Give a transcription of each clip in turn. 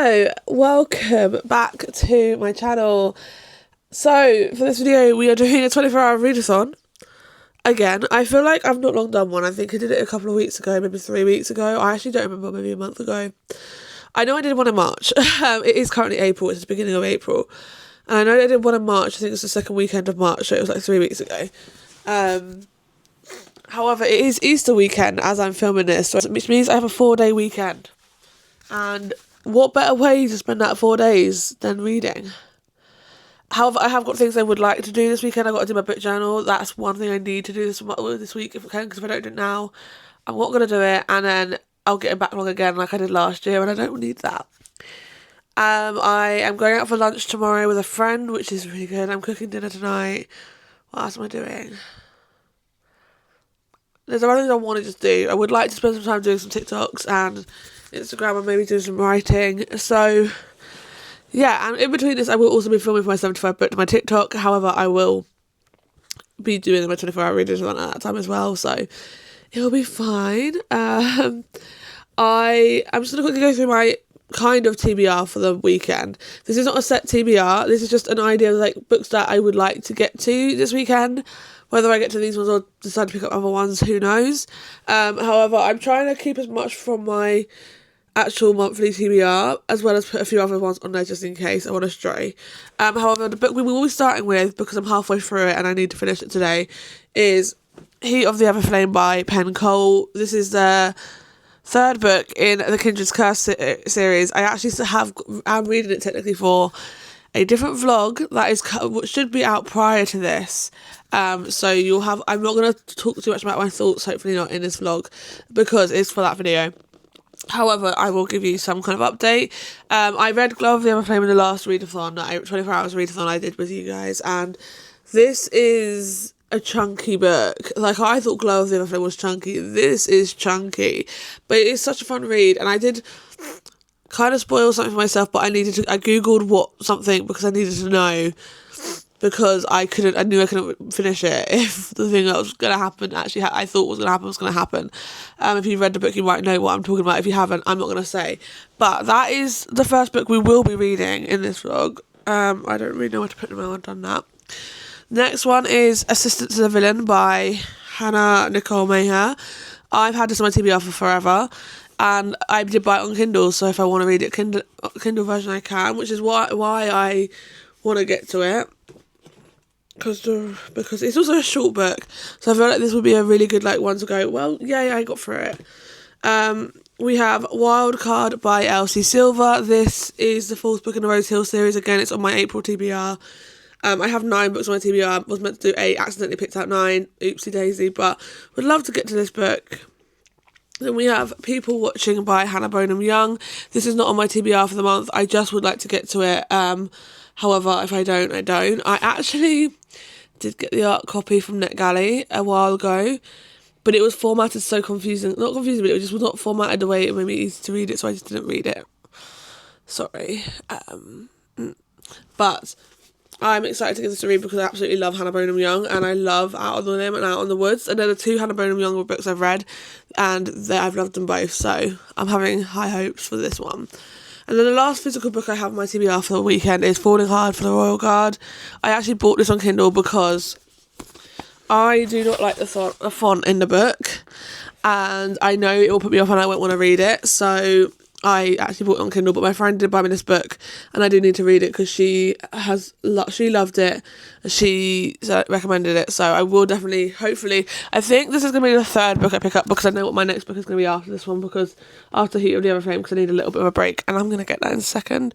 Hello, welcome back to my channel. So for this video we are doing a 24-hour readathon. Again, I feel like I've not long done one. I think I did it a couple of weeks ago, maybe 3 weeks ago. I actually don't remember, maybe a month ago. I know I did one in March. It is currently April, it's the beginning of April. And I know I did one in March, I think it's the second weekend of March, so it was like 3 weeks ago. However, it is Easter weekend as I'm filming this, which means I have a 4-day weekend. And what better way to spend that 4 days than reading? However, I have got things I would like to do this weekend. I've got to do my book journal. That's one thing I need to do this week if I can, because if I don't do it now, I'm not going to do it, and then I'll get a backlog again like I did last year, and I don't need that. I am going out for lunch tomorrow with a friend, which is really good. I'm cooking dinner tonight. What else am I doing? There's other things I want to just do. I would like to spend some time doing some TikToks and Instagram and maybe doing some writing. So, yeah, and in between this, I will also be filming for my 75 book to my TikTok. However, I will be doing my 24-hour readers at that time as well. So, it'll be fine. I'm just going to quickly go through my kind of TBR for the weekend. This is not a set TBR. This is just an idea of like books that I would like to get to this weekend. Whether I get to these ones or decide to pick up other ones, who knows. However, I'm trying to keep as much from my actual monthly TBR, as well as put a few other ones on there just in case I want to stray. However, the book we will be starting with, because I'm halfway through it and I need to finish it today, is Heat of the Everflame by Pen Cole. This is the third book in the Kindred's Curse series. I'm reading it technically for a different vlog that should be out prior to this. So you'll have, I'm not going to talk too much about my thoughts, hopefully not in this vlog, because it's for that video. However, I will give you some kind of update. I read Glow of the Everflame in the last readathon, 24 hours readathon I did with you guys, and this is a chunky book. Like, I thought Glow of the Everflame was chunky. This is chunky, but it is such a fun read, and I did kind of spoil something for myself, but I googled something because I needed to know, because I knew I couldn't finish it if the thing that was going to happen actually I thought was going to happen was going to happen. If you've read the book, you might know what I'm talking about. If you haven't, I'm not going to say. But that is the first book we will be reading in this vlog. I don't really know where to put them. I've done that. Next one is Assistant to the Villain by Hannah Nicole Maher. I've had this on my TBR for forever, and I did buy it on Kindle, so if I want to read it Kindle version I can, which is why I want to get to it. Because it's also a short book, so I feel like this would be a really good one to go, well, yeah, I got through it. We have Wild Card by Elsie Silver. This is the fourth book in the Rose Hill series. Again, it's on my April TBR. I have 9 books on my TBR. Was meant to do 8, accidentally picked out 9. Oopsie daisy, but would love to get to this book. Then we have People Watching by Hannah Bonham Young. This is not on my TBR for the month. I just would like to get to it. However, if I don't, I don't. I actually did get the art copy from NetGalley a while ago, but it was formatted so confusing. Not confusing, but it just was not formatted the way it made me easy to read it, so I just didn't read it. Sorry. But I'm excited to get this to read because I absolutely love Hannah Bonham Young, and I love Out on the Limb and Out on the Woods. And they're the 2 Hannah Bonham Young books I've read, and I've loved them both, so I'm having high hopes for this one. And then the last physical book I have on my TBR for the weekend is Falling Hard for the Royal Guard. I actually bought this on Kindle because I do not like the font in the book, and I know it will put me off and I won't want to read it, so I actually bought it on Kindle. But my friend did buy me this book, and I do need to read it because she loved it, and she recommended it, so I will definitely, hopefully, I think this is going to be the third book I pick up, because I know what my next book is going to be after this one, because after Heat of the Everflame, because I need a little bit of a break, and I'm going to get that in a second.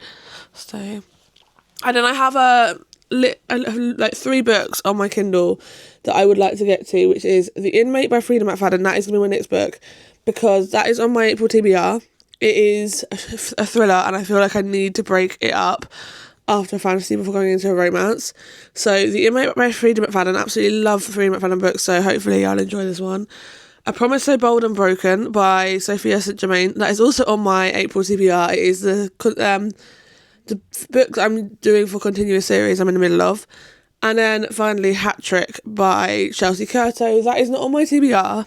So, and then I have 3 books on my Kindle that I would like to get to, which is The Inmate by Frida McFadden. That is going to be my next book, because that is on my April TBR. It is a thriller, and I feel like I need to break it up after fantasy before going into a romance. So The Inmate by Frida McFadden. Absolutely love Frida McFadden books, so hopefully I'll enjoy this one. A Promise So Bold and Broken by Sophia St. Germain. That is also on my April TBR. It is the book I'm doing for continuous series I'm in the middle of. And then finally Hat Trick by Chelsea Curto. That is not on my TBR.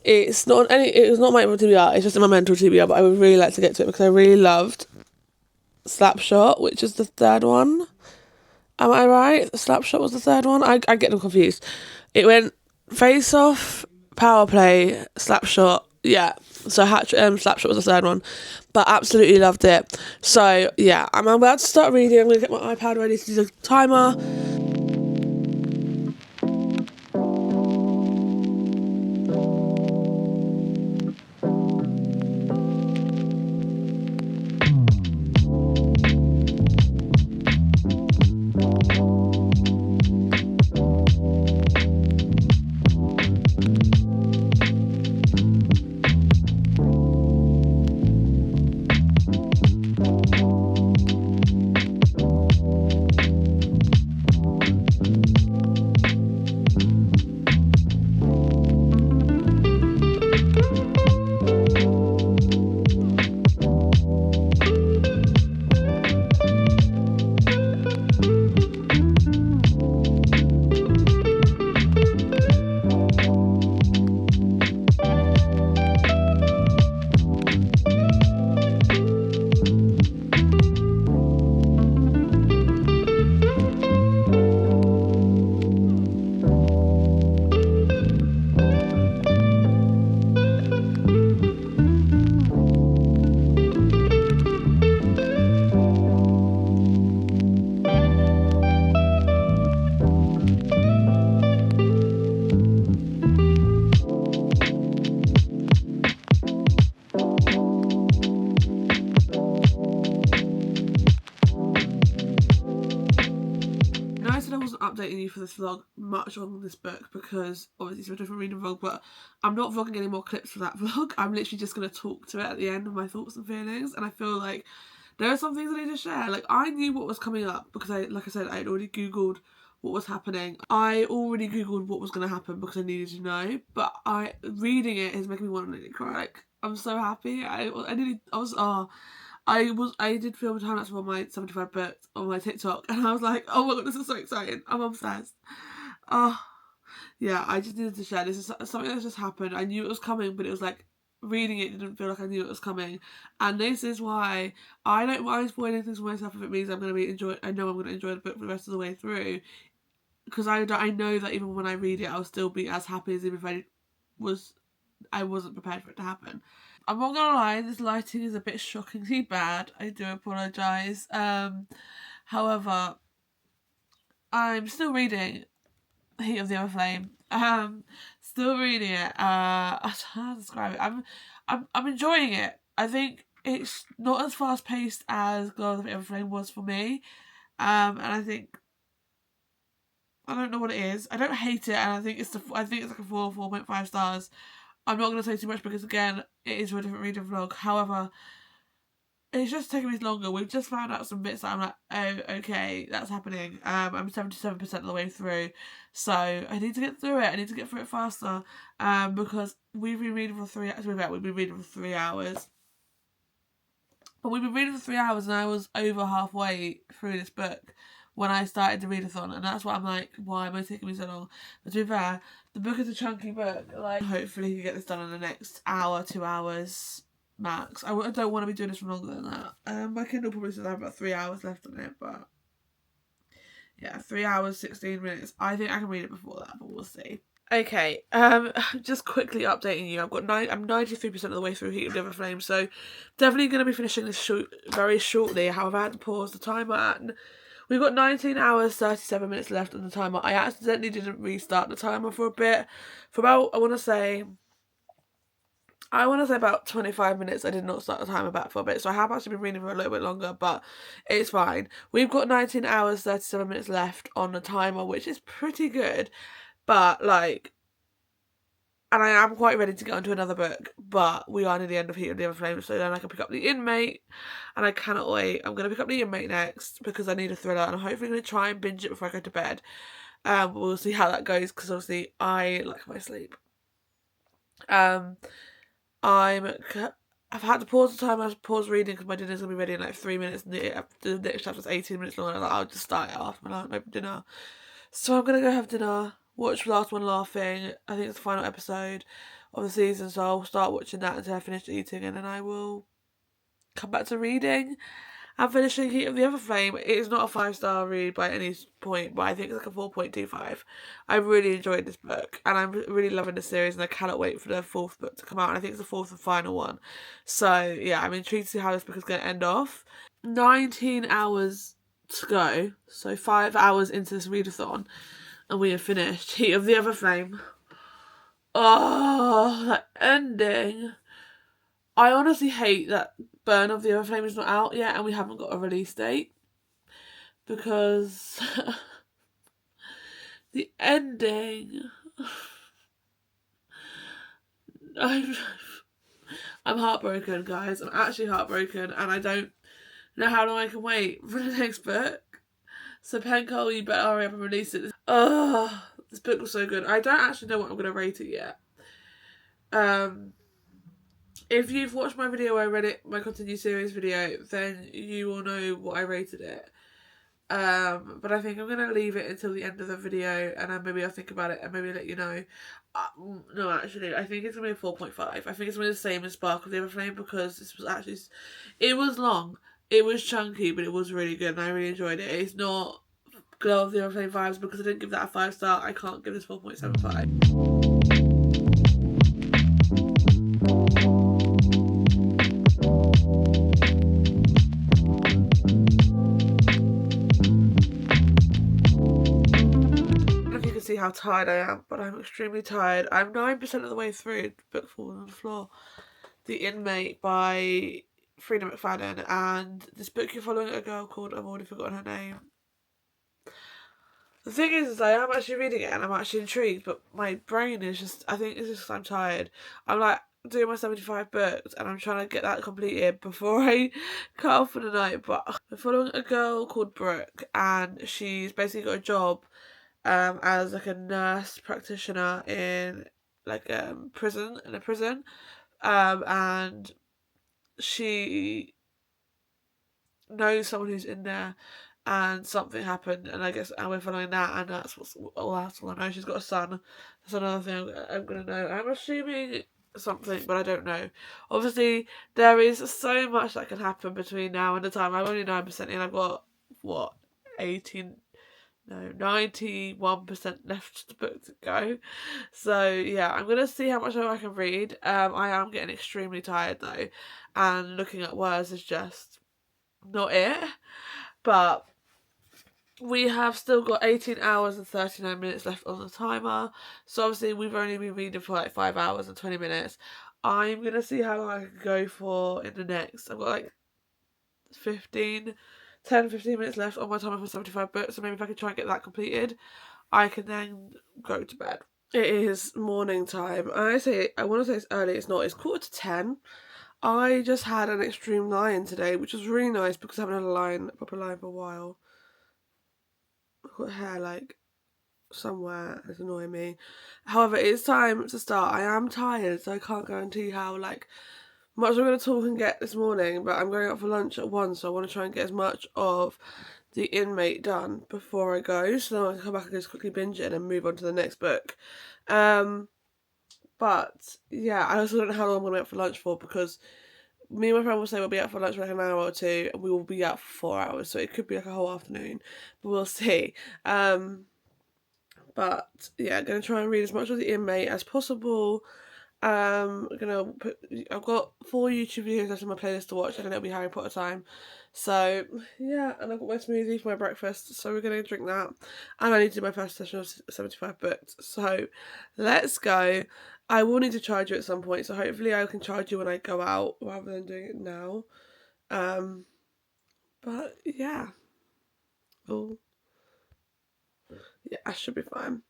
It was not my TBR, it's just in my mental TBR, but I would really like to get to it because I really loved Slapshot, which is the third one. Am I right? Slapshot was the third one? I get them confused. It went Face Off, Power Play, Slapshot. Yeah. So Slapshot was the third one. But absolutely loved it. So yeah, I'm about to start reading. I'm going to get my iPad ready to do the timer. Updating you for this vlog much on this book because obviously it's a different reading vlog, but I'm not vlogging any more clips for that vlog. I'm literally just going to talk to it at the end of my thoughts and feelings, and I feel like there are some things I need to share. Like, I knew what was coming up because like I said, I had already googled what was happening. I already googled what was going to happen because I needed to know, but reading it is making me want to nearly cry. Like, I'm so happy. I did film a time lapse for my 75 books on my TikTok, and I was like, oh my god, this is so exciting. I'm obsessed. Oh, yeah, I just needed to share. This is something that's just happened. I knew it was coming, but it was like, reading it didn't feel like I knew it was coming. And this is why I don't mind spoiling things for myself if it means I know I'm going to enjoy the book for the rest of the way through. Because I know that even when I read it, I'll still be as happy as even if I wasn't prepared for it to happen. I'm not gonna lie, this lighting is a bit shockingly bad. I do apologise. However, I'm still reading Heat of the Other Flame. Still reading it. I don't know how to describe it. I'm enjoying it. I think it's not as fast paced as God of the Other Flame was for me. And I think I don't know what it is. I don't hate it, and I think it's like a 4.5 stars. I'm not going to say too much because, again, it is for a different reading vlog. However, it's just taking me longer. We've just found out some bits that I'm like, oh, okay, that's happening. I'm 77% of the way through. So I need to get through it. I need to get through it faster. Because we've been reading for 3 hours. We've been reading for 3 hours. But we've been reading for 3 hours, and I was over halfway through this book when I started the readathon, and that's why I'm like, why am I taking me so long? But to be fair, the book is a chunky book. Like, hopefully you can get this done in the next hour, 2 hours max. I don't want to be doing this for longer than that. My Kindle probably says I have about 3 hours left on it, but yeah, 3 hours, 16 minutes. I think I can read it before that, but we'll see. Okay, just quickly updating you. I'm 93% of the way through Heat of the Other Flame, so definitely going to be finishing this very shortly. However, I had to pause the timer, and we've got 19 hours, 37 minutes left on the timer. I accidentally didn't restart the timer for a bit. For about, I want to say about 25 minutes. I did not start the timer back for a bit, so I have actually been reading for a little bit longer, but it's fine. We've got 19 hours, 37 minutes left on the timer, which is pretty good. But, like, and I am quite ready to get onto another book, but we are near the end of Heat of the Other Flame, so then I can pick up The Inmate, and I cannot wait. I'm going to pick up The Inmate next, because I need a thriller, and I'm hopefully going to try and binge it before I go to bed. We'll see how that goes, because obviously I like my sleep. I've had to pause the time. I pause reading because my dinner's going to be ready in like 3 minutes, and the next chapter's 18 minutes long, and I'm like, I'll just start it after my dinner. So I'm going to go have dinner, watch Last One Laughing. I think it's the final episode of the season, so I'll start watching that until I finish eating, and then I will come back to reading. And finishing Heat of the Other Flame, it is not a 5-star read by any point, but I think it's like a 4.25. I really enjoyed this book, and I'm really loving the series, and I cannot wait for the 4th book to come out, and I think it's the 4th and final one. So yeah, I'm intrigued to see how this book is going to end off. 19 hours to go, so 5 hours into this readathon, and we have finished Heat of the Other Flame. Oh, that ending. I honestly hate that Burn of the Other Flame is not out yet and we haven't got a release date, because the ending, I'm heartbroken, guys. I'm actually heartbroken, and I don't know how long I can wait for the next book. So Pencol, you better hurry up and release it. Oh, this book was so good. I don't actually know what I'm going to rate it yet. If you've watched my video where I read it, my continued series video, then you will know what I rated it. But I think I'm going to leave it until the end of the video, and then maybe I'll think about it and maybe let you know. No, actually, I think it's going to be a 4.5. I think it's going to be the same as Spark of the Other Flame, because this was actually... It was long, it was chunky, but it was really good, and I really enjoyed it. It's not Glow of the Other Flame vibes, because I didn't give that a 5-star. I can't give this 4.75. See how tired I am, but I'm extremely tired. I'm 9% of the way through Book Falling on the Floor, The Inmate by Frida McFadden, and this book you're following a girl called, I've already forgotten her name. The thing is I am actually reading it and I'm actually intrigued, but my brain is just, I think it's just I'm tired. I'm like doing my 75 books and I'm trying to get that completed before I cut off for the night, but I'm following a girl called Brooke, and she's basically got a job as like a nurse practitioner in like a prison, and she knows someone who's in there, and something happened, and I guess and we're following that, and that's all I know. She's got a son. That's another thing I'm gonna know. I'm assuming something, but I don't know. Obviously, there is so much that can happen between now and the time. I'm only 9% in. I've got what 91% left the book to go. So yeah, I'm gonna see how much I can read. I am getting extremely tired though, and looking at words is just not it. But we have still got 18 hours and 39 minutes left on the timer. So obviously we've only been reading for like 5 hours and 20 minutes. I'm gonna see how long I can go for in the next. I've got like 15 minutes left on my timer for 75 books, so maybe if I can try and get that completed, I can then go to bed. It is morning time. I want to say it's early, it's not. It's 9:45. I just had an extreme lie-in today, which was really nice because I haven't had a proper lie-in for a while. I've got hair like somewhere, it's annoying me. However, it's time to start. I am tired, so I can't guarantee how like much I'm going to talk and get this morning, but I'm going out for lunch at 1, so I want to try and get as much of The Inmate done before I go, so then I can come back and just quickly binge it and then move on to the next book. But yeah, I also don't know how long I'm going to be out for lunch for, because me and my friend will say we'll be out for lunch for like an hour or two, and we will be out for 4 hours, so it could be like a whole afternoon, but we'll see. But yeah, I'm going to try and read as much of The Inmate as possible. I've got 4 YouTube videos left on my playlist to watch, and then it'll be Harry Potter time. So yeah, and I've got my smoothie for my breakfast, so we're gonna drink that. And I need to do my first session of 75 books. So let's go. I will need to charge you at some point, so hopefully I can charge you when I go out rather than doing it now. But yeah. Oh. Yeah, I should be fine.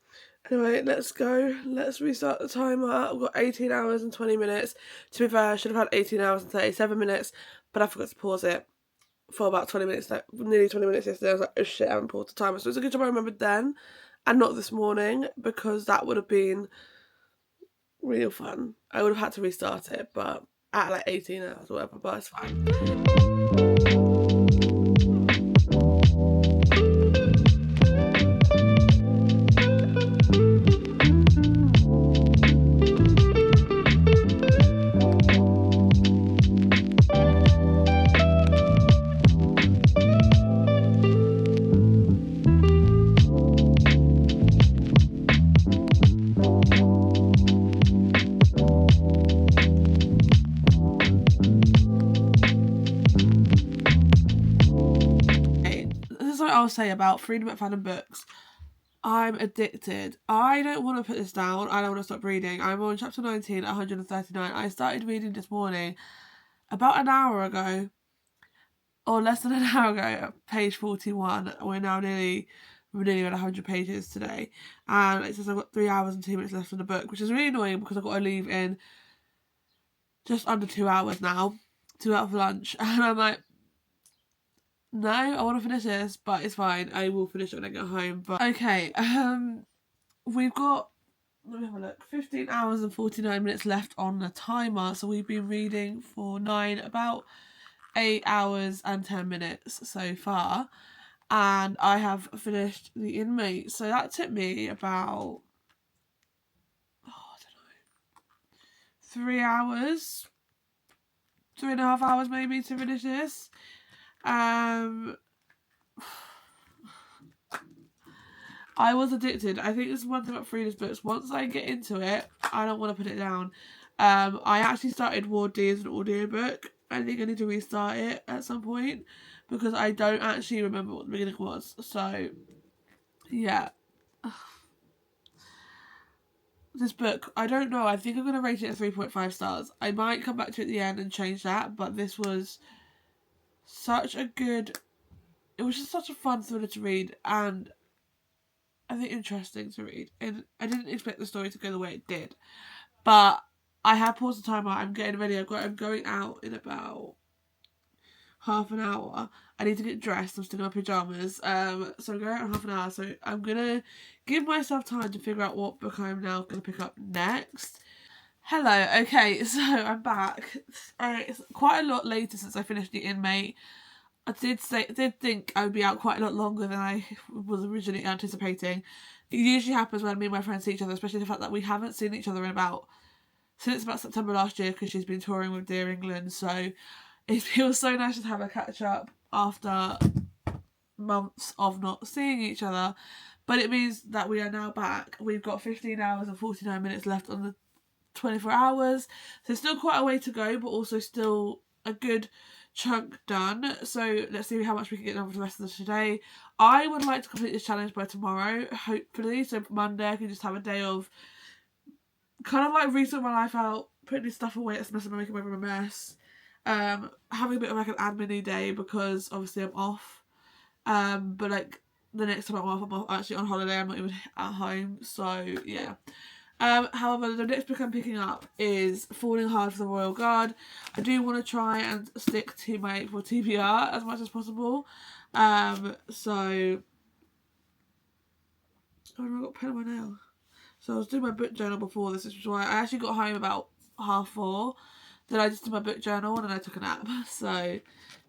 Anyway, let's go. Let's restart the timer. I've got 18 hours and 20 minutes. To be fair, I should have had 18 hours and 37 minutes, but I forgot to pause it for about 20 minutes, like nearly 20 minutes yesterday. I was like, oh shit, I haven't paused the timer. So it's a good job I remembered then and not this morning, because that would have been real fun. I would have had to restart it, but at like 18 hours or whatever, but it's fine. I'll say about Freedom at Fandom Books. I'm addicted. I don't want to put this down. I don't want to stop reading. I'm on chapter 19, 139. I started reading this morning about an hour ago, or less than an hour ago, at page 41. We're now nearly at 100 pages today. And it says I've got 3 hours and 2 minutes left on the book, which is really annoying because I've got to leave in just under 2 hours now to out for lunch. And I'm like, no, I want to finish this, but it's fine. I will finish it when I get home. But okay, we've got, let me have a look, 15 hours and 49 minutes left on the timer. So we've been reading for about 8 hours and 10 minutes so far. And I have finished The Inmate. So that took me about, I don't know, 3 hours, 3.5 hours maybe to finish this. I was addicted. I think this is one thing about Frida's books. Once I get into it, I don't want to put it down. I actually started Ward D as an audiobook. I think I need to restart it at some point because I don't actually remember what the beginning was. So, yeah. This book, I don't know. I think I'm going to rate it at 3.5 stars. I might come back to it at the end and change that, but this was such a good... It was just such a fun thriller to read, and I think interesting to read. And I didn't expect the story to go the way it did. But I have paused the timer. I'm getting ready. I'm going out in about half an hour. I need to get dressed. I'm still in my pyjamas. So I'm going out in half an hour. So I'm going to give myself time to figure out what book I'm now going to pick up next. Hello. Okay, so I'm back. It's quite a lot later since I finished The Inmate. I did think I would be out quite a lot longer than I was originally anticipating. It usually happens when me and my friends see each other, especially the fact that we haven't seen each other since about September last year because she's been touring with Dear England. So it feels so nice to have a catch up after months of not seeing each other. But it means that we are now back. We've got 15 hours and 49 minutes left on the 24 hours. So still quite a way to go, but also still a good chunk done. So let's see how much we can get done for the rest of today. I would like to complete this challenge by tomorrow, hopefully. So Monday I can just have a day of kind of like resorting my life out, putting this stuff away that's messing making my room a mess. Having a bit of like an admin day because obviously I'm off. But like the next time I'm actually on holiday. I'm not even at home. So yeah. However, the next book I'm picking up is Falling Hard for the Royal Guard. I do want to try and stick to my April TBR as much as possible. So... Oh, no, I got a pen on my nail. So I was doing my book journal before this, which is why I actually got home about 4:30. Then I just did my book journal and then I took a nap. So,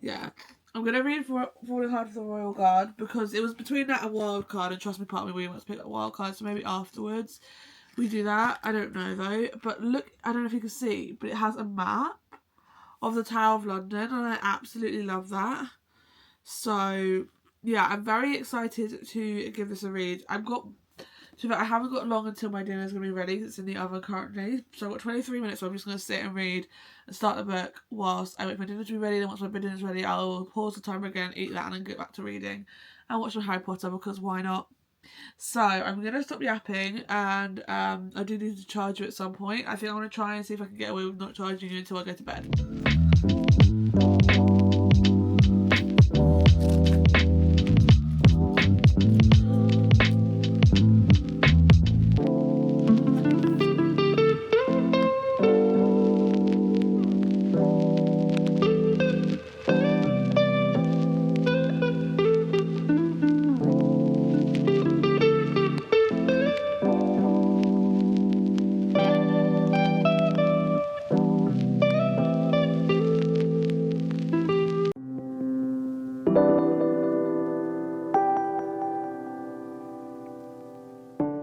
yeah. I'm going to read Falling Hard for the Royal Guard because it was between that and Wildcard, and trust me, part of me really wants to pick up Wildcard, so maybe afterwards we do that. I don't know though. But look, I don't know if you can see, but it has a map of the Tower of London and I absolutely love that. So yeah, I'm very excited to give this a read. I haven't got long until my dinner is going to be ready because it's in the oven currently. So I've got 23 minutes, so I'm just going to sit and read and start the book whilst I wait for my dinner to be ready. Then once my dinner is ready, I'll pause the timer again, eat that, and then get back to reading and watch some Harry Potter because why not? So I'm going to stop yapping, and I do need to charge you at some point. I think I'm going to try and see if I can get away with not charging you until I go to bed.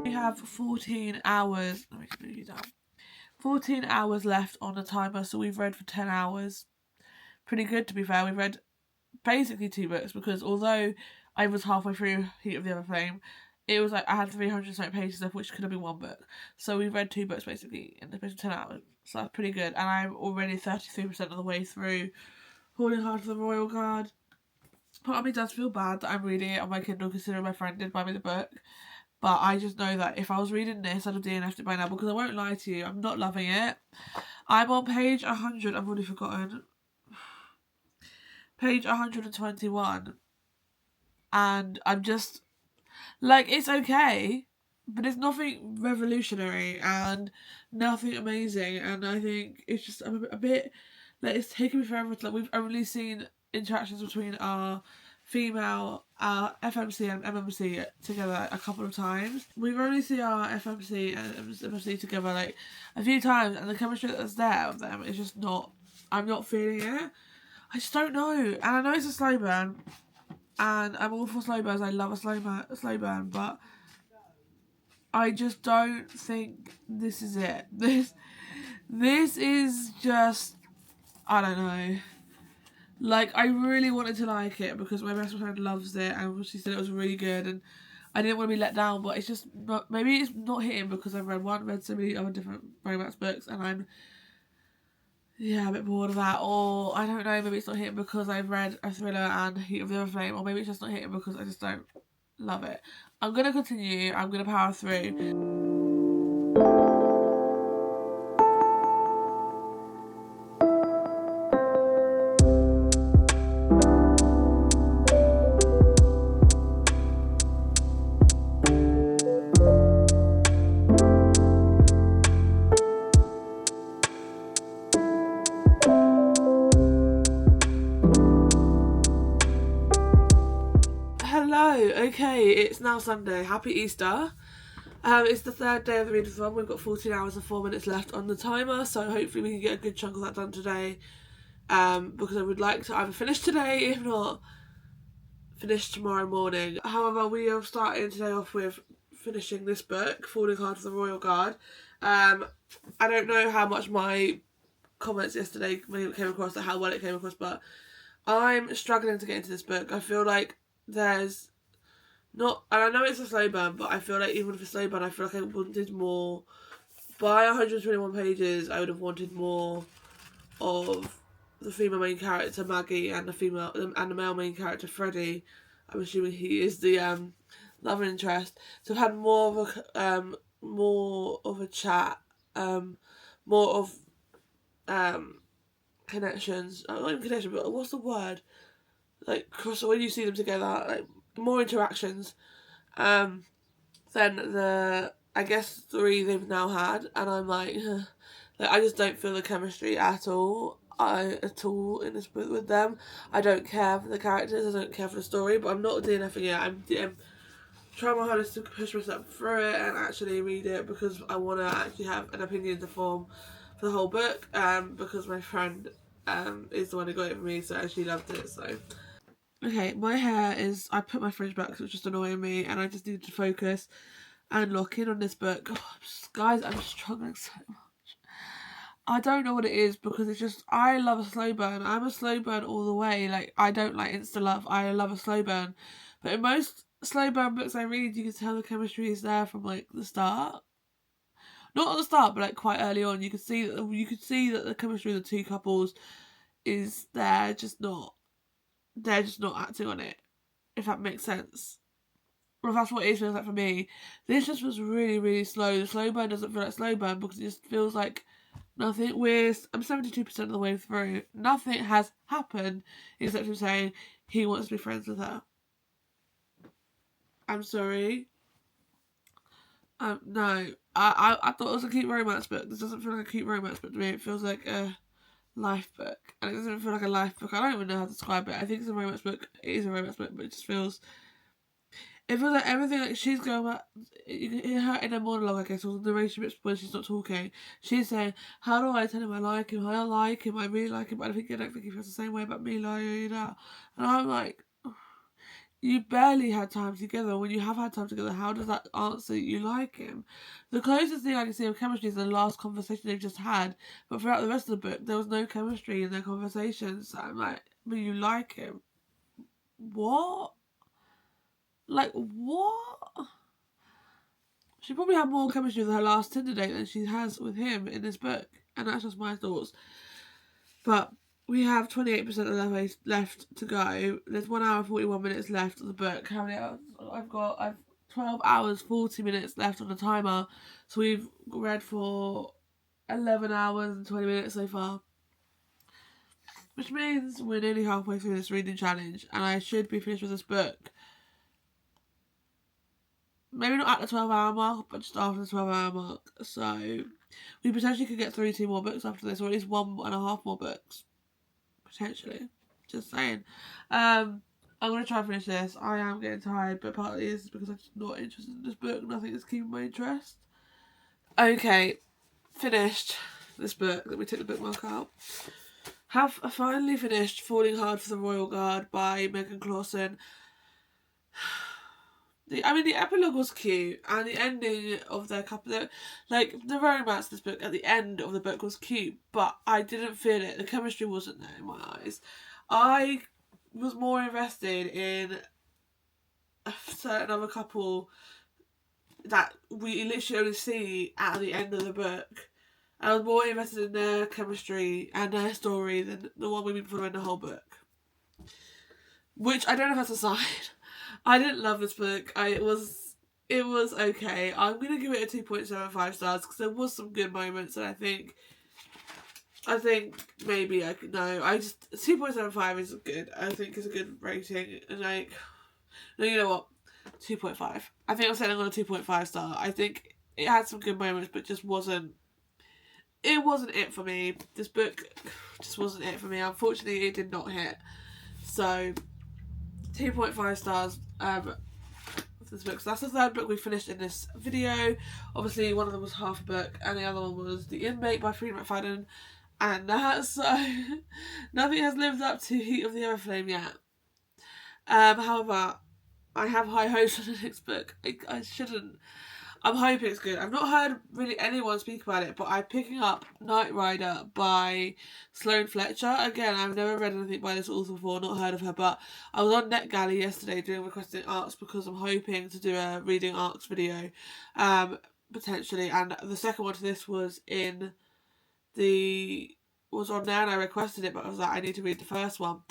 We have 14 hours. Let me move you down. 14 hours left on the timer, so we've read for 10 hours. Pretty good, to be fair. We've read basically 2 books because although I was halfway through Heat of the Other Flame, it was like I had 300 something pages of which could have been 1 book. So we've read 2 books basically in the space of 10 hours. So that's pretty good. And I'm already 33% of the way through Falling Hard for the Royal Guard. part of me does feel bad that I'm reading it on my Kindle, considering my friend did buy me the book. But I just know that if I was reading this, I'd have DNF'd it by now, because I won't lie to you, I'm not loving it. I'm on page 100, I've already forgotten. Page 121. And I'm just, like, it's okay, but it's nothing revolutionary and nothing amazing. And I think it's just a bit, like, it's taken me forever to, like, we've only seen interactions between our FMC and MMC together a couple of times. We've only seen our FMC and MMC together, like, a few times, and the chemistry that's there of them is just not, I'm not feeling it. I just don't know. And I know it's a slow burn, and I'm all for slow burns. I love a slow burn, but I just don't think this is it. This is just, I don't know. Like, I really wanted to like it because my best friend loves it, and she said it was really good, and I didn't want to be let down. But it's just not, maybe it's not hitting because I've read so many other different romance books, and I'm, yeah, a bit bored of that. Or I don't know, maybe it's not hitting because I've read a thriller and Heat of the Other Flame, or maybe it's just not hitting because I just don't love it. I'm gonna continue. I'm gonna power through. Hello, okay, it's now Sunday. Happy Easter. It's the third day of the readathon. We've got 14 hours and 4 minutes left on the timer, so hopefully we can get a good chunk of that done today. Because I would like to either finish today, if not, finish tomorrow morning. However, we are starting today off with finishing this book, Falling Hard for the Royal Guard. I don't know how much my comments yesterday came across, or how well it came across, but I'm struggling to get into this book. I feel like there's not, and I know it's a slow burn, but I feel like even with a slow burn, I feel like I wanted more. By 121 pages, I would have wanted more of the female main character Maggie and the male main character Freddie. I'm assuming he is the love interest. So I've had more of a chat, more of connections. Not even connection, but what's the word? Like, so when you see them together, like, more interactions than the, I guess, 3 they've now had, and I'm like, I just don't feel the chemistry at all in this book with them. I don't care for the characters, I don't care for the story, but I'm not DNFing it. I'm trying my hardest to push myself through it and actually read it, because I want to actually have an opinion to form for the whole book, because my friend is the one who got it for me, so she loved it, so. Okay, my hair is, I put my fringe back because it was just annoying me, and I just needed to focus and lock in on this book. Oh, guys, I'm struggling so much. I don't know what it is, because it's just, I love a slow burn. I'm a slow burn all the way. Like, I don't like insta love. I love a slow burn. But in most slow burn books I read, you can tell the chemistry is there from, like, the start. Not at the start, but, like, quite early on. You could see that the chemistry of the two couples is there, they're just not acting on it, if that makes sense. Well, that's what it feels like for me. This just was really, really slow. The slow burn doesn't feel like slow burn, because it just feels like nothing. I'm 72% of the way through. Nothing has happened except him saying he wants to be friends with her. I'm sorry. No. I thought it was a cute romance book. This doesn't feel like a cute romance book to me. It feels like a life book. And it doesn't feel like a life book. I don't even know how to describe it. I think it's a romance book. It is a romance book, but it just feels... It feels like everything, like, she's going back, you can hear her in a monologue, I guess, or the narration bits when she's not talking. She's saying, how do I tell him I like him? I don't like him, I really like him, but I don't think he feels the same way about me, like, and I'm like, you barely had time together. When you have had time together, how does that answer you like him? The closest thing I can see of chemistry is the last conversation they've just had, but throughout the rest of the book, there was no chemistry in their conversations. So I'm like, but you like him? What? Like, what? She probably had more chemistry with her last Tinder date than she has with him in this book. And that's just my thoughts. But we have 28% of the way left to go. There's 1 hour 41 minutes left of the book. How many hours? I've 12 hours 40 minutes left on the timer. So we've read for 11 hours and 20 minutes so far. Which means we're nearly halfway through this reading challenge, and I should be finished with this book. Maybe not at the 12-hour mark, but just after the 12-hour mark. So we potentially could get through 2 more books after this, or at least 1.5 more books. Potentially. Just saying. I'm going to try and finish this. I am getting tired, but partly is because I'm just not interested in this book. Nothing is keeping my interest. Okay. Finished this book. Let me take the bookmark out. Have finally finished Falling Hard for the Royal Guard by Megan Clawson. The epilogue was cute, and the ending of their couple, the romance of this book at the end of the book was cute, but I didn't feel it. The chemistry wasn't there in my eyes. I was more invested in a certain other couple that we literally only see at the end of the book. I was more invested in their chemistry and their story than the one we've been following the whole book. Which I don't know if that's a sign. I didn't love this book. It was okay. I'm going to give it a 2.75 stars because there was some good moments, and I think maybe I could, no, 2.75 is good. I think it's a good rating, and no, you know what? 2.5. I think I'm setting on a 2.5 star. I think it had some good moments, but just wasn't it for me. This book just wasn't it for me. Unfortunately, it did not hit. So 2.5 stars for this book. So that's the 3rd book we finished in this video. Obviously, one of them was half a book, and the other one was The Inmate by Freida McFadden. And so nothing has lived up to Heat of the Everflame yet. However, I have high hopes for the next book. I shouldn't. I'm hoping it's good. I've not heard really anyone speak about it, but I'm picking up Knight Rider by Sloane Fletcher. Again, I've never read anything by this author before, not heard of her, but I was on NetGalley yesterday doing requesting arcs because I'm hoping to do a reading arcs video, potentially. And the second one to this was on there, and I requested it, but I was like, I need to read the first one.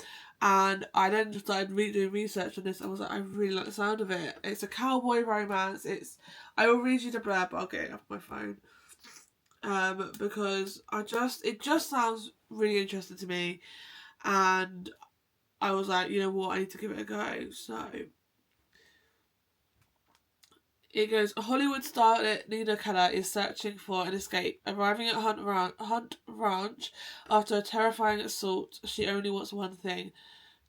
And I then just started doing research on this. I was like, I really like the sound of it. It's a cowboy romance. I will read you the blurb, but I'll get it off my phone. Because it just sounds really interesting to me. And I was like, you know what, I need to give it a go. So it goes, a Hollywood starlet Nina Keller is searching for an escape. Arriving at Hunt Ranch after a terrifying assault, she only wants one thing: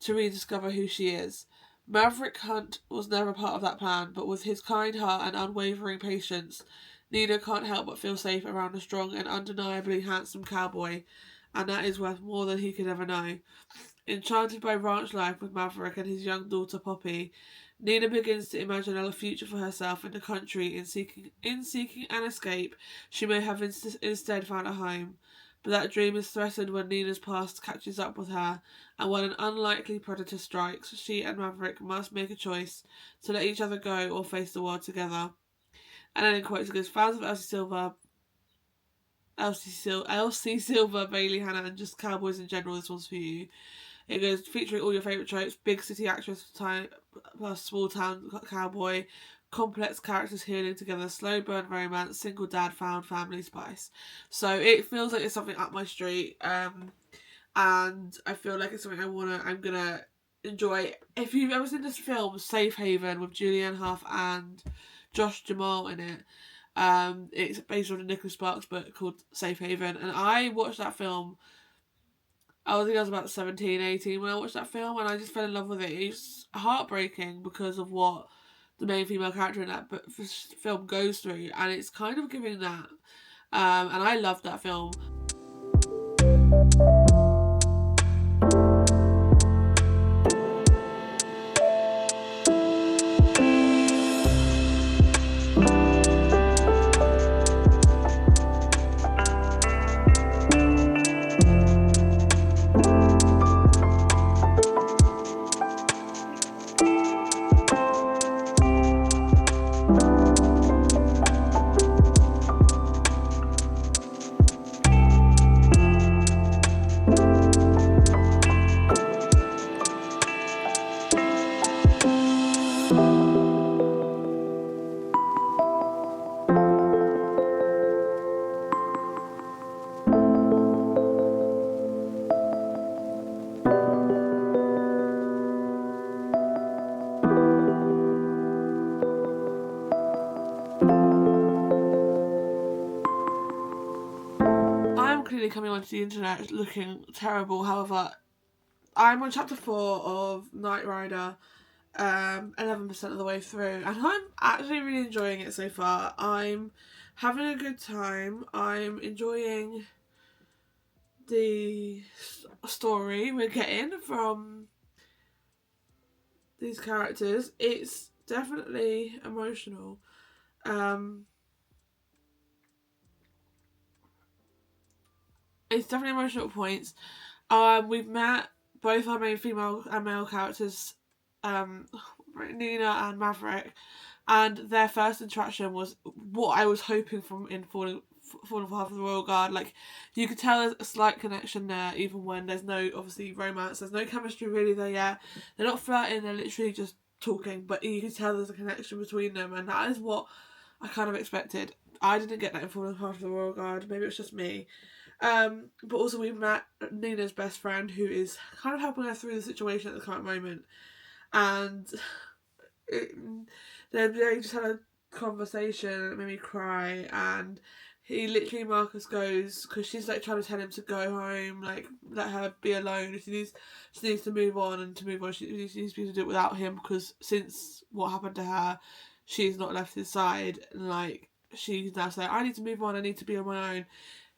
to rediscover who she is. Maverick Hunt was never part of that plan, but with his kind heart and unwavering patience, Nina can't help but feel safe around a strong and undeniably handsome cowboy, and that is worth more than he could ever know. Enchanted by ranch life with Maverick and his young daughter Poppy, Nina begins to imagine a future for herself in the country. In seeking an escape, she may have instead found a home. But that dream is threatened when Nina's past catches up with her, and when an unlikely predator strikes, she and Maverick must make a choice to let each other go or face the world together. And then in quotes it goes, fans of Elsie Silver, Bailey Hannah, and just cowboys in general, this one's for you. It goes, featuring all your favourite tropes: big city actress plus small town cowboy, complex characters healing together, slow burn romance, single dad found family spice. So it feels like it's something up my street, and I feel like it's something I'm gonna enjoy. If you've ever seen this film Safe Haven with Julianne Hough and Josh Jamal in it, it's based on a Nicholas Sparks book called Safe Haven, and I watched that film. I think I was about 17, 18 when I watched that film, and I just fell in love with it. It's heartbreaking because of what the main female character in that film goes through, and it's kind of giving that. And I loved that film. clearly coming onto the internet looking terrible. However, I'm on chapter 4 of Knight Rider, 11% of the way through, and I'm actually really enjoying it so far. I'm having a good time. I'm enjoying the story we're getting from these characters. It's definitely emotional. It's definitely emotional at points. We've met both our main female and male characters, Nina and Maverick, and their first interaction was what I was hoping from in Falling for Half of the Royal Guard. Like, you could tell there's a slight connection there, even when there's no, obviously, romance. There's no chemistry really there yet. They're not flirting, they're literally just talking, but you can tell there's a connection between them, and that is what I kind of expected. I didn't get that in Falling for Half of the Royal Guard. Maybe it's just me. But also we've met Nina's best friend, who is kind of helping her through the situation at the current moment, and they just had a conversation that made me cry. And Marcus goes, because she's like trying to tell him to go home, like let her be alone. She needs to move on, and to move on she needs to be able to do it without him, because since what happened to her, she's not left his side, and like she's now saying, I need to move on, I need to be on my own.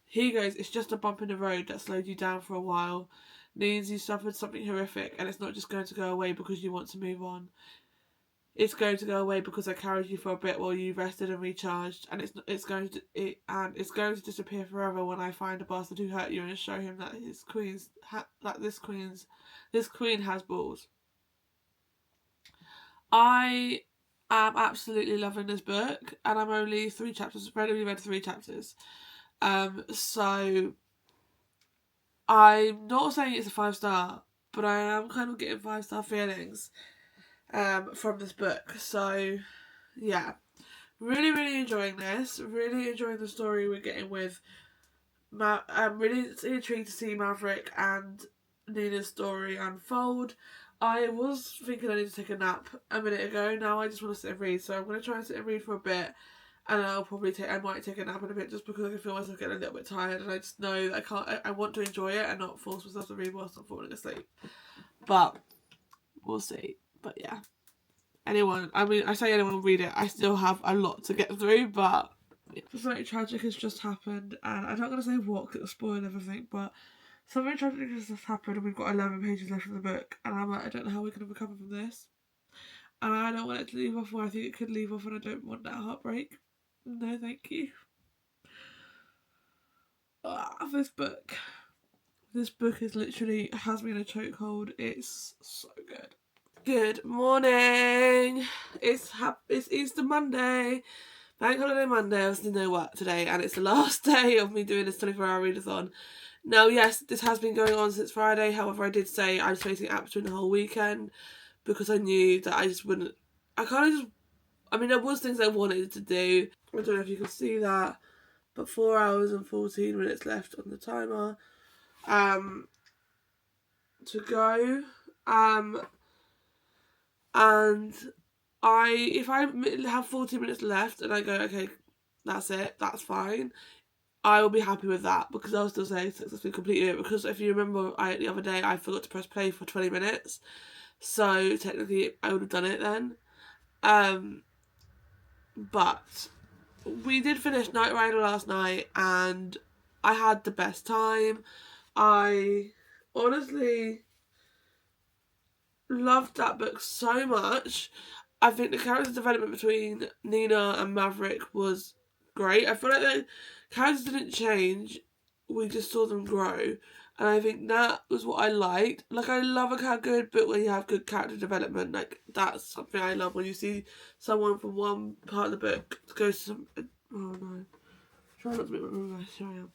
He goes, it's just a bump in the road that slowed you down for a while. Means you suffered something horrific, and it's not just going to go away because you want to move on. It's going to go away because I carried you for a bit while you rested and recharged, and it's going to disappear forever when I find a bastard who hurt you and show him that this queen has balls. I am absolutely loving this book, and I'm only 3 chapters. I've only read 3 chapters. So I'm not saying it's a 5-star, but I am kind of getting 5-star feelings from this book. So yeah, really enjoying this. Really enjoying the story we're getting with. I'm really intrigued to see Maverick and Nina's story unfold. I was thinking I need to take a nap a minute ago. Now I just want to sit and read, so I'm going to try and sit and read for a bit. And I might take a nap in a bit, just because I can feel myself getting a little bit tired, and I just know that I want to enjoy it and not force myself to read whilst I'm falling asleep. But we'll see. But yeah, I say anyone will read it. I still have a lot to get through, but something tragic has just happened, and I'm not going to say what because it'll spoil everything, but something tragic has just happened, and we've got 11 pages left of the book, and I'm like, I don't know how we're going to recover from this. And I don't want it to leave off where I think it could leave off, and I don't want that heartbreak. No, thank you. This book is literally has me in a chokehold. It's so good. Good morning. It's Easter Monday, Bank Holiday Monday. I was doing no work today, and it's the last day of me doing this 24-hour readathon. Now, yes, this has been going on since Friday. However, I did say I was facing apps during the whole weekend, because I knew that I just wouldn't. There was things I wanted to do. I don't know if you can see that, but 4 hours and 14 minutes left on the timer to go. And if I have 40 minutes left and I go, okay, that's it, that's fine, I will be happy with that, because I'll still say successfully completed it, because if you remember, the other day I forgot to press play for 20 minutes, so technically I would have done it then. But we did finish Knight Rider last night, and I had the best time. I honestly loved that book so much. I think the character development between Nina and Maverick was great. I feel like the characters didn't change, we just saw them grow. And I think that was what I liked. Like, I love a good book where you have good character development. Like, that's something I love, when you see someone from one part of the book go to some... Oh no. Try not to make my room nice. Here I am.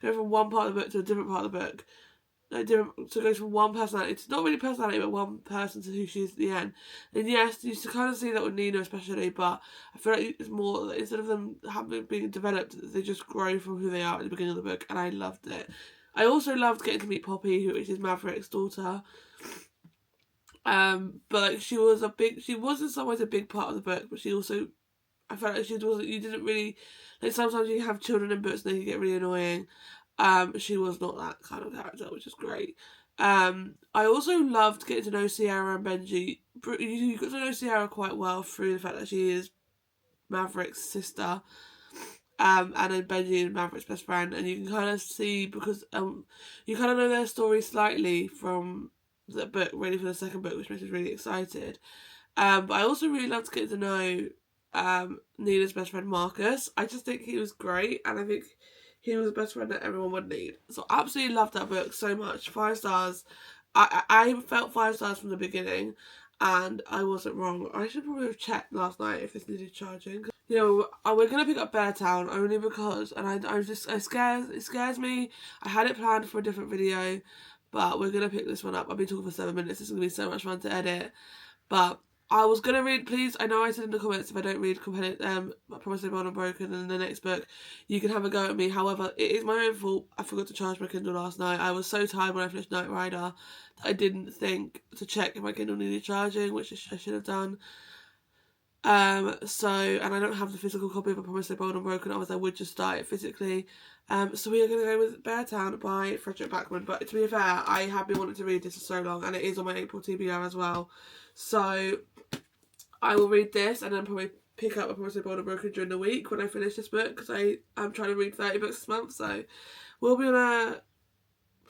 Go from one part of the book to a different part of the book. So goes from one personality to, not really personality, but one person to who she is at the end. And yes, you used to kind of see that with Nina especially, but I feel like it's more, instead of them being developed, they just grow from who they are at the beginning of the book, and I loved it. I also loved getting to meet Poppy, which is Maverick's daughter. But like, she was in some ways a big part of the book, but she also, I felt like you didn't really, like, sometimes you have children in books and they can get really annoying. She was not that kind of character, which is great. I also loved getting to know Sierra and Benji. You got to know Sierra quite well through the fact that she is Maverick's sister. And then Benji and Maverick's best friend, and you can kind of see, because you kind of know their story slightly from the book, ready for the second book, which makes me really excited. But I also really loved getting to know Nina's best friend Marcus. I just think he was great, and I think he was the best friend that everyone would need. So I absolutely loved that book so much. 5 stars. I felt 5 stars from the beginning, and I wasn't wrong. I should probably have checked last night if this needed charging. You know, we're gonna pick up Beartown only because, and it scares me. I had it planned for a different video, but we're gonna pick this one up. I've been talking for 7 minutes. This is gonna be so much fun to edit. But I was gonna read. Please, I know I said in the comments if I don't read I Promise No More Unbroken in the next book, you can have a go at me. However, it is my own fault. I forgot to charge my Kindle last night. I was so tired when I finished Knight Rider that I didn't think to check if my Kindle needed charging, which I should have done. So, and I don't have the physical copy of I Promise No More Unbroken, otherwise I would just start it physically. So we are going to go with Beartown by Frederick Backman. But to be fair, I have been wanting to read this for so long, and it is on my April TBR as well. So I will read this and then probably pick up I Promise No More Unbroken during the week when I finish this book, because I'm trying to read 30 books this month. So we'll be on a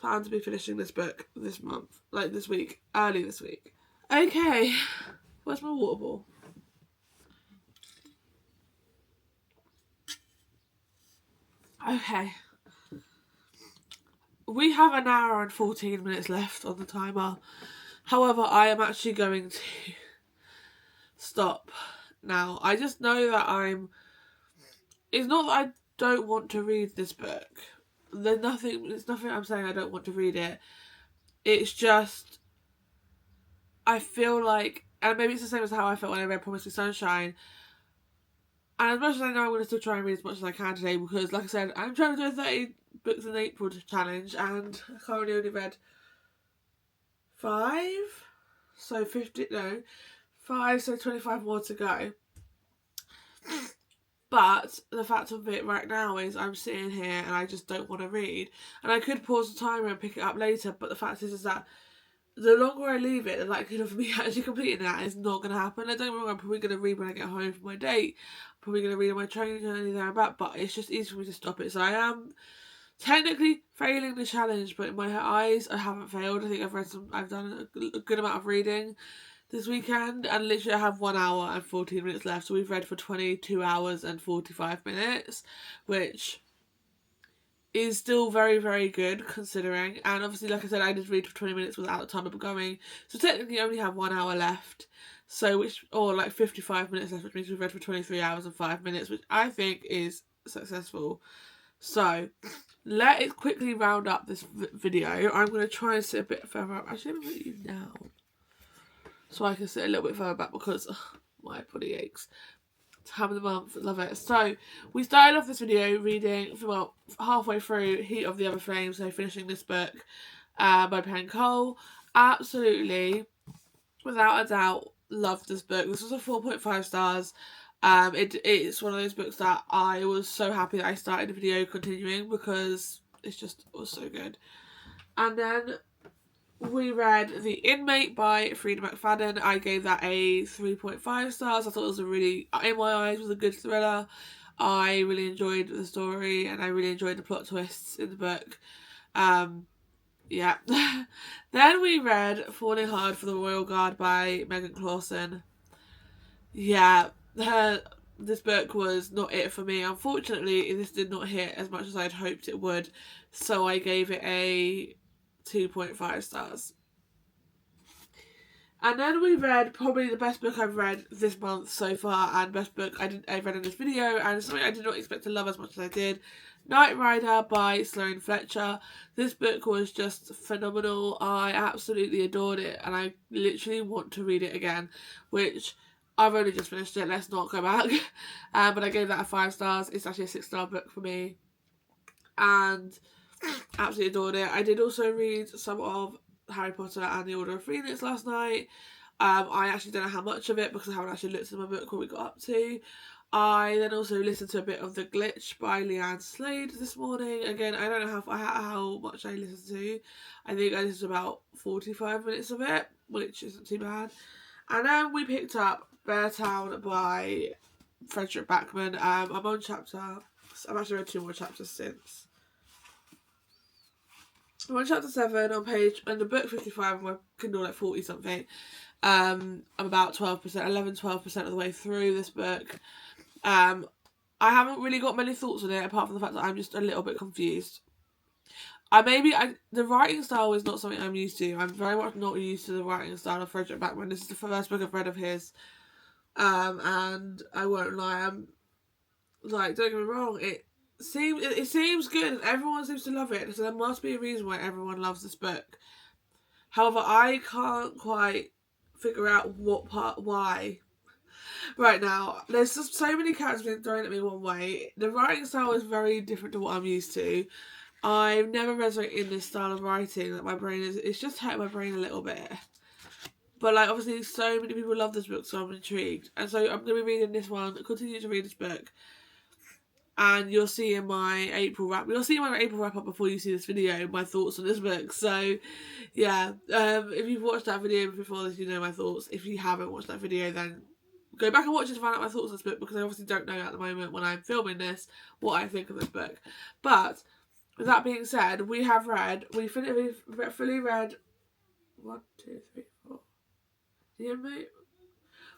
plan to be finishing this book this month, like this week, early this week. Okay, where's my water bottle? Okay. We have an hour and 14 minutes left on the timer. However, I am actually going to stop now. I just know that it's not that I don't want to read this book. It's nothing I'm saying I don't want to read it. It's just, I feel like, and maybe it's the same as how I felt when I read Promising Sunshine. And as much as I know I'm going to still try and read as much as I can today, because like I said, I'm trying to do a 30 books in April challenge, and I currently only read 5, so 5, so 25 more to go. But the fact of it right now is I'm sitting here and I just don't want to read, and I could pause the timer and pick it up later, but the fact is that the longer I leave it, the likelihood of me actually completing that is not going to happen. I don't know, I'm probably going to read when I get home from my date. I'm probably going to read on my train journey thereabout, but it's just easy for me to stop it. So I am technically failing the challenge, but in my eyes, I haven't failed. I think I've done a good amount of reading this weekend, and literally I have 1 hour and 14 minutes left. So we've read for 22 hours and 45 minutes, which is still very, very good considering. And obviously, like I said, I did read for 20 minutes without the timer going, so technically I only have 1 hour left, or like 55 minutes left, which means we've read for 23 hours and 5 minutes, which I think is successful. So let it quickly round up this video. I'm going to try and sit a bit further up. Actually, let me put you down so I can sit a little bit further back, because my body aches. Time of the month, love it. So we started off this video reading, well, halfway through Heat of the Other Flame, so finishing this book by Penn Cole. Absolutely, without a doubt, loved this book. This was a 4.5 stars. It's one of those books that I was so happy that I started the video continuing, because it was so good. And then we read The Inmate by Frida McFadden. I gave that a 3.5 stars. I thought it was in my eyes, was a good thriller. I really enjoyed the story, and I really enjoyed the plot twists in the book. Yeah. Then we read Falling Hard for the Royal Guard by Megan Clausen. Yeah, this book was not it for me. Unfortunately, this did not hit as much as I'd hoped it would, so I gave it a 2.5 stars. And then we read probably the best book I've read this month so far, and best book I've read in this video, and something I did not expect to love as much as I did. Knight Rider by Sloane Fletcher. This book was just phenomenal. I absolutely adored it, and I literally want to read it again, which I've only just finished it. Let's not go back. But I gave that a 5 stars. It's actually a 6-star book for me, and absolutely adored it. I did also read some of Harry Potter and the Order of Phoenix last night. I actually don't know how much of it, because I haven't actually looked at my book what we got up to. I then also listened to a bit of The Glitch by Leanne Slade this morning. Again, I don't know how much I listened to. I think I listened to about 45 minutes of it, which isn't too bad. And then we picked up Beartown by Frederick Backman. I'm on I've actually read 2 more chapters since. I'm on chapter 7 on the book 55, and my Kindle like 40 something. I'm about 12% of the way through this book. I haven't really got many thoughts on it, apart from the fact that I'm just a little bit confused. The writing style is not something I'm used to. I'm very much not used to the writing style of Frederick Backman. This is the first book I've read of his. And I won't lie, I'm like, don't get me wrong, it seems good and everyone seems to love it, so there must be a reason why everyone loves this book. However, I can't quite figure out why. Right now, there's just so many characters being thrown at me one way. The writing style is very different to what I'm used to. I've never read something in this style of writing that it's just hurt my brain a little bit. But like, obviously so many people love this book, so I'm intrigued. And so I'm going to be reading this one, continue to read this book. And you'll see in my April wrap up before you see this video, my thoughts on this book. So yeah, if you've watched that video before this, you know my thoughts. If you haven't watched that video, then go back and watch it to find out my thoughts on this book, because I obviously don't know at the moment when I'm filming this what I think of this book. But with that being said, we've fully read 1, 2, 3, 4. Yeah, mate.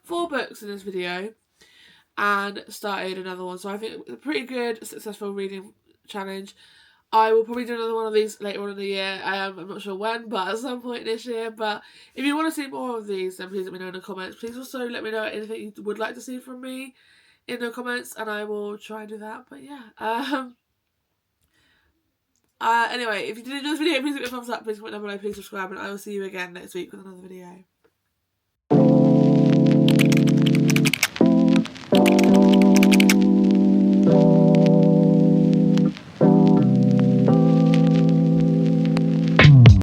4 books in this video, and started another one. So I think a pretty good, successful reading challenge. I will probably do another one of these later on in the year. I'm not sure when, but at some point this year. But if you want to see more of these, then please let me know in the comments. Please also let me know anything you would like to see from me in the comments, and I will try and do that. But yeah. Anyway, if you did enjoy this video, please give it a thumbs up, please comment down below, please subscribe, and I will see you again next week with another video.